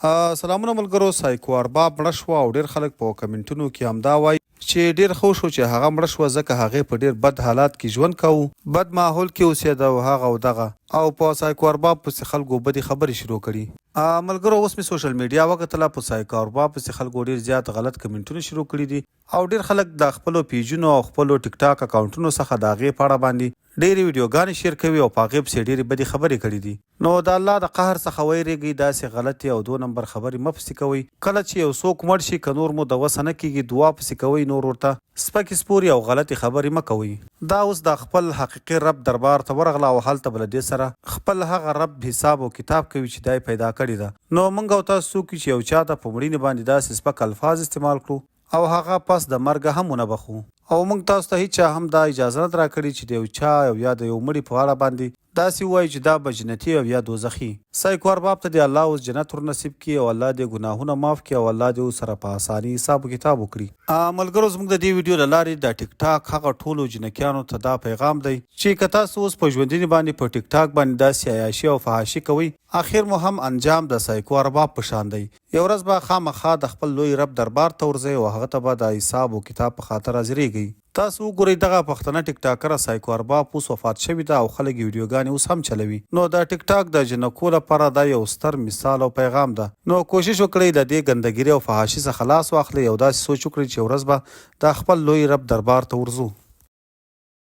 سلامونه ملګرو. سایکو ارباب مړه شوه او ډېر خلک په کمنټونو کې همدا وایي چې ډېر ښه شو چې هغه مړه شوه، ځکه هغې په ډېر بد حالات کې ژوند کوو، بد ماحول کې اوسېده او هغه او دغه، او په سایکو ارباب پسې خلکو بدې خبرې شروع کړي. ملګرو اوس مې سوشل میډیا وکتله، په سایکو ارباب پسې خلکو ډېر زیات غلط کمنټونه شروع کړي دي او ډېر خلک د خپلو پیجونو او خپلو ټیک ټاک اکاونټونو څخه د هغې په اړه باندې ډېرې ویډیوګانې شیر کوي او په هغې پسې ډېرې بدې خبرې کړي دي. نو د الله د قهر څخه ویرېږئ، داسې غلطې او 2 نمبر خبرې مه پسې کوئ. کله چې یو څوک مړ شي که نور مو د وسه نه کېږي، دعا پسې کوئ، نور ورته سپکې سپورې او غلطې خبرې مه کوئ. دا اوس د خپل حقیقي رب دربار ته ورغله او هلته به له دې سره خپل هغه رب حساب او کتاب کوي چې دا یې پیدا کړي ده. نو موږ او تاسو څوک چې یو چا ته په مړینې باندې داسې سپک الفاظ استعمال کړو او هغه پس د مرګه هم ونه بخو، او موږ تاسو ته هیچا هم دا اجازه نه راکړي چې د یو چا او یا د یو مړي په اړه باندې داسې وایي چې دا به جنتي او یا دوزخي. سایکو ارباب ته دې الله اوس جنت ور نصیب کړي او الله دې ګناهونه معاف کړي او الله دې سره په اساني حساب کتاب وکړي. ملګرو زموږ د دې ویډیو له لارې د ټیک ټاک هغه ټولو جنکیانو ته دا پیغام دی چې که تاسو اوس په ژوندینې باندې په ټیک ټاک باندې داسې عیاشي او فحاشي کوئ، اخر مو هم انجام د سایکو ارباب په شان دی. یو ورځ به خامخا د خپل لوی رب دربار ته ورځئ او هغه ته به د حساب او کتاب په خاطر حاضرېږئ. تاسو وګورئ دغه پښتنه ټیک ټاکره سایکو ارباب اوس وفات شوې ده او خلک یې ویډیوګانې اوس هم چلوي. نو د ټیک ټاک د جنکو لپاره دا یو ستر مثال او پیغام ده. نو کوشش وکړئ د دې ګندګیري او فحاشي څخه خلاص واخلئ او داسې سوچ وکړئ چې ورځ به د خپل لوی رب دربار ته ورځو.